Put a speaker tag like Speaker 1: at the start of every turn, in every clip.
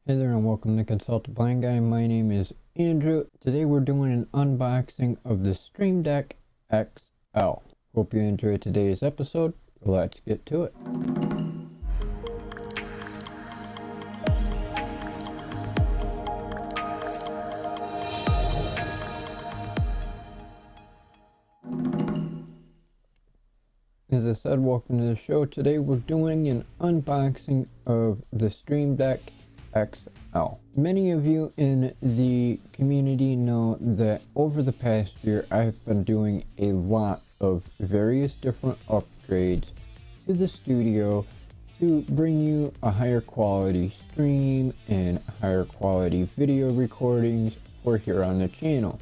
Speaker 1: Hey there and welcome to Consult the Blind Guy. My name is Andrew. Today we're doing an unboxing of the Stream Deck XL. Hope you enjoyed today's episode. Let's get to it. As I said, welcome to the show. Today we're doing an unboxing of the Stream Deck XL. Many of you in the community know that over the past year I've been doing a lot of various different upgrades to the studio to bring you a higher quality stream and higher quality video recordings for here on the channel.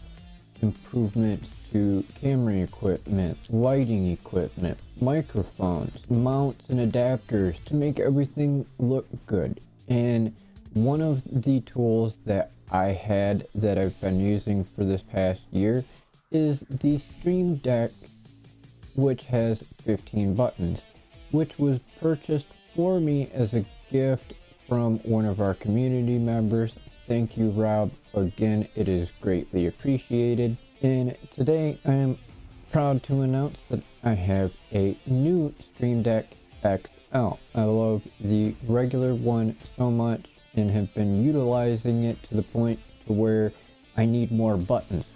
Speaker 1: Improvements to camera equipment, lighting equipment, microphones, mounts and adapters to make everything look good. And one of the tools that I had that I've been using for this past year is the Stream Deck, which has 15 buttons, which was purchased for me as a gift from one of our community members. Thank you, Rob. Again, it is greatly appreciated. And today I am proud to announce that I have a new Stream Deck XL. I love the regular one so much and have been utilizing it to the point to where I need more buttons.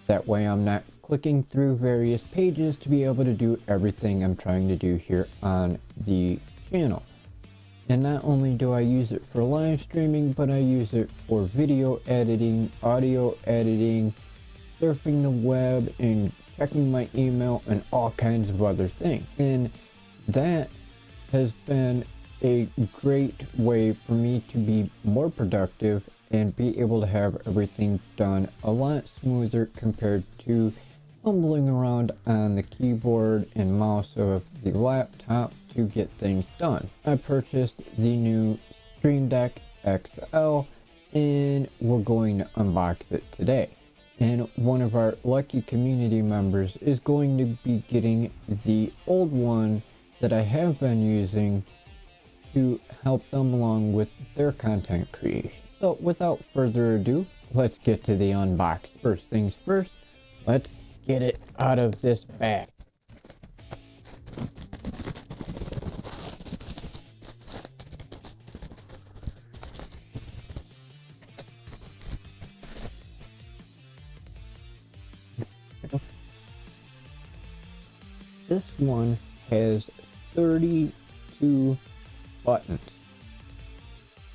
Speaker 1: That way I'm not clicking through various pages to be able to do everything I'm trying to do here on the channel. And not only do I use it for live streaming, but I use it for video editing, audio editing, surfing the web, and checking my email and all kinds of other things. And that has been a great way for me to be more productive and be able to have everything done a lot smoother compared to fumbling around on the keyboard and mouse of the laptop to get things done. I purchased the new Stream Deck XL and we're going to unbox it today. And one of our lucky community members is going to be getting the old one that I have been using to help them along with their content creation. So without further ado, let's get to the unboxing. First things first, let's get it out of this bag. This one has 32 buttons.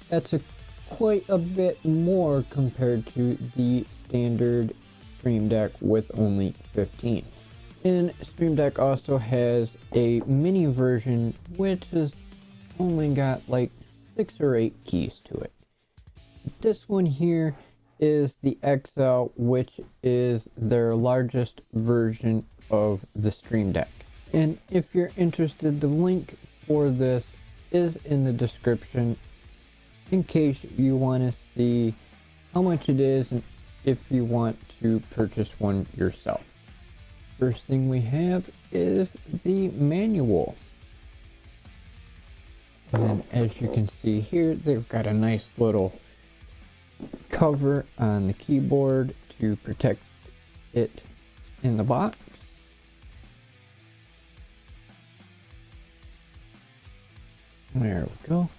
Speaker 1: That's quite a bit more compared to the standard Stream Deck with only 15. And Stream Deck also has a mini version which has only got like 6 or 8 keys to it. This one here is the XL, which is their largest version of the Stream Deck. And if you're interested, the link for this is in the description in case you want to see how much it is and if you want to purchase one yourself. First thing we have is the manual. And then as you can see here, they've got a nice little cover on the keyboard to protect it in the box. There we go.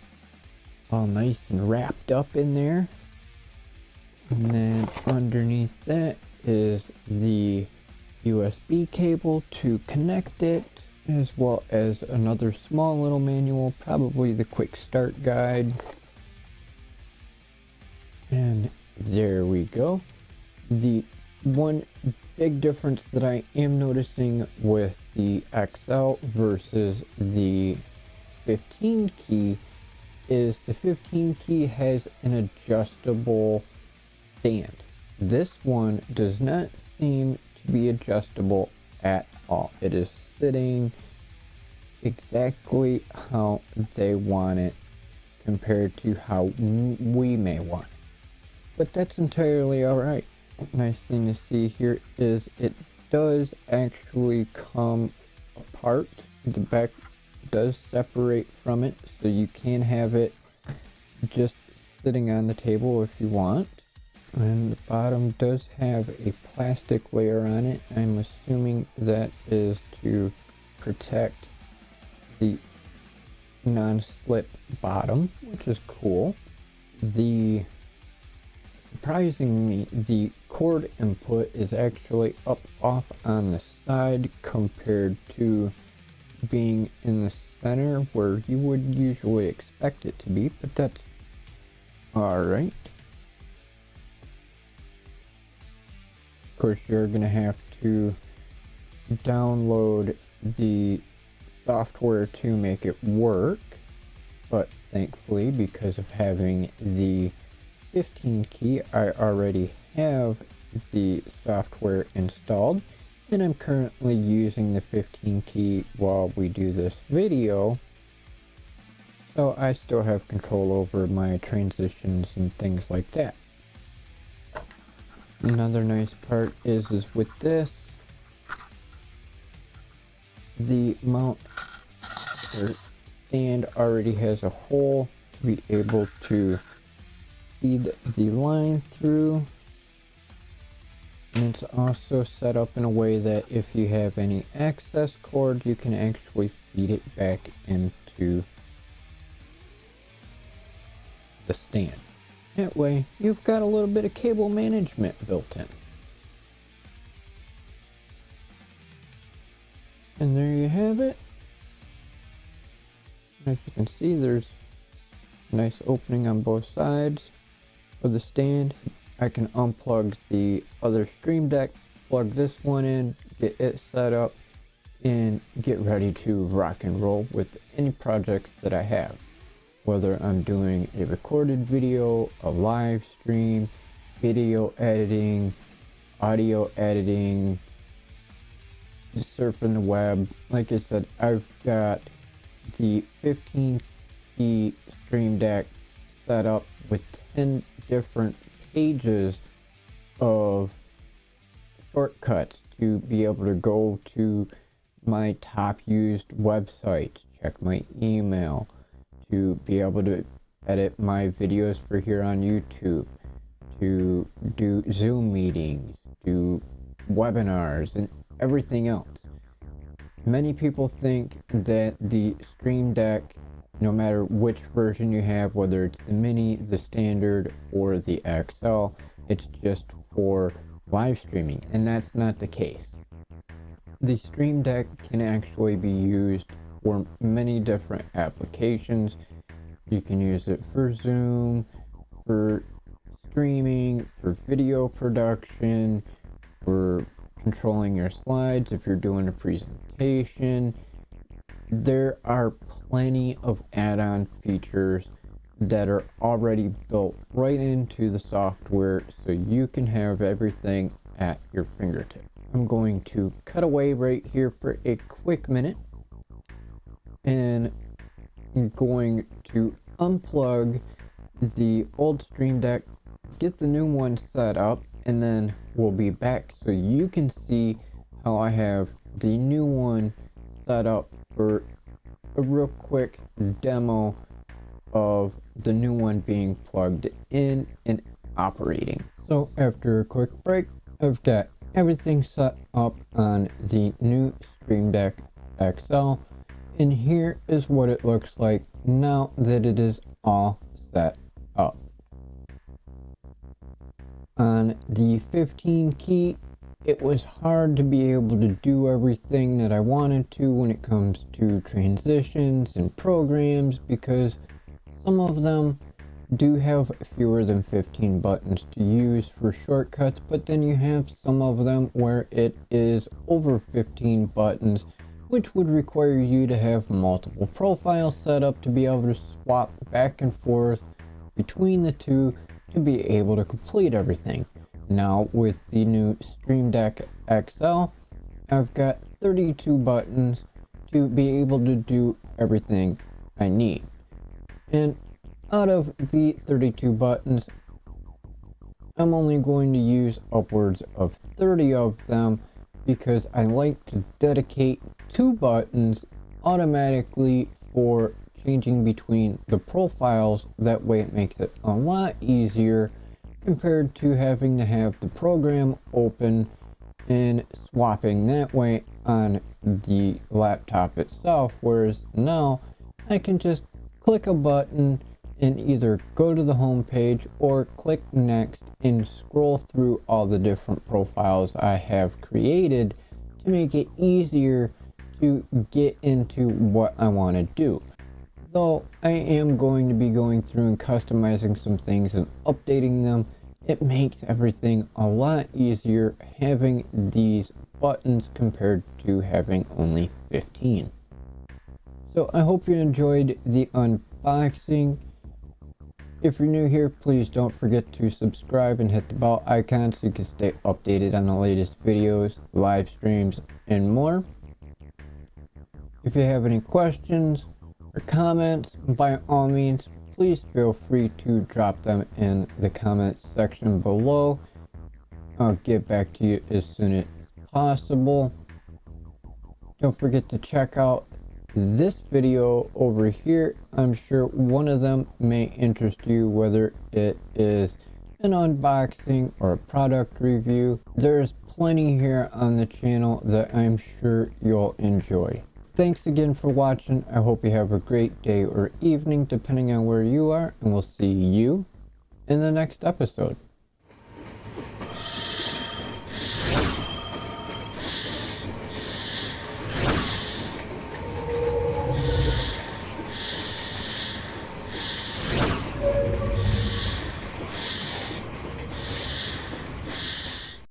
Speaker 1: All nice and wrapped up in there. And then underneath that is the USB cable to connect it, as well as another small little manual, probably the quick start guide. And there we go. The one big difference that I am noticing with the XL versus the 15 key is the 15 key has an adjustable stand. This one does not seem to be adjustable at all. It is sitting exactly how they want it compared to how we may want it. But that's entirely alright. Nice thing to see here is it does actually come apart. The back does separate from it, so you can have it just sitting on the table if you want. And the bottom does have a plastic layer on it. I'm assuming that is to protect the non-slip bottom, which is cool. Surprisingly, the cord input is actually up off on the side compared to being in the center where you would usually expect it to be, but that's alright. Of course, you're gonna have to download the software to make it work, but thankfully, because of having the 15 key, I already have the software installed, and I'm currently using the 15 key while we do this video, so I still have control over my transitions and things like that. Another nice part is with this, the mount or stand already has a hole to be able to feed the line through, and it's also set up in a way that if you have any excess cord, you can actually feed it back into the stand. That way you've got a little bit of cable management built in. And there you have it. As you can see, there's a nice opening on both sides of the stand. I can unplug the other Stream Deck, plug this one in, get it set up, and get ready to rock and roll with any projects that I have. Whether I'm doing a recorded video, a live stream, video editing, audio editing, just surfing the web. Like I said, I've got the 15 key Stream Deck set up with 10 different pages of shortcuts to be able to go to my top used websites, check my email, to be able to edit my videos for here on YouTube, to do Zoom meetings, do webinars, and everything else. Many people think that the Stream Deck, no matter which version you have, whether it's the Mini, the Standard, or the XL, it's just for live streaming, and that's not the case. The Stream Deck can actually be used for many different applications. You can use it for Zoom, for streaming, for video production, for controlling your slides if you're doing a presentation. There are plenty of add-on features that are already built right into the software, so you can have everything at your fingertips. I'm going to cut away right here for a quick minute, and I'm going to unplug the old Stream Deck, get the new one set up, and then we'll be back so you can see how I have the new one set up for a real quick demo of the new one being plugged in and operating. So after a quick break, I've got everything set up on the new Stream Deck XL, and here is what it looks like now that it is all set up. On the 15 key, it was hard to be able to do everything that I wanted to when it comes to transitions and programs, because some of them do have fewer than 15 buttons to use for shortcuts, but then you have some of them where it is over 15 buttons, which would require you to have multiple profiles set up to be able to swap back and forth between the two to be able to complete everything. Now with the new Stream Deck XL, I've got 32 buttons to be able to do everything I need. And out of the 32 buttons, I'm only going to use upwards of 30 of them because I like to dedicate 2 buttons automatically for changing between the profiles. That way it makes it a lot easier compared to having to have the program open and swapping that way on the laptop itself, whereas now I can just click a button and either go to the home page or click next and scroll through all the different profiles I have created to make it easier to get into what I want to do. Though I am going to be going through and customizing some things and updating them, it makes everything a lot easier having these buttons compared to having only 15. So I hope you enjoyed the unboxing. If you're new here, please don't forget to subscribe and hit the bell icon so you can stay updated on the latest videos, live streams, and more. If you have any questions or comments, by all means, please feel free to drop them in the comments section below. I'll get back to you as soon as possible. Don't forget to check out this video over here. I'm sure one of them may interest you, whether it is an unboxing or a product review. There's plenty here on the channel that I'm sure you'll enjoy. Thanks again for watching. I hope you have a great day or evening depending on where you are, and we'll see you in the next episode.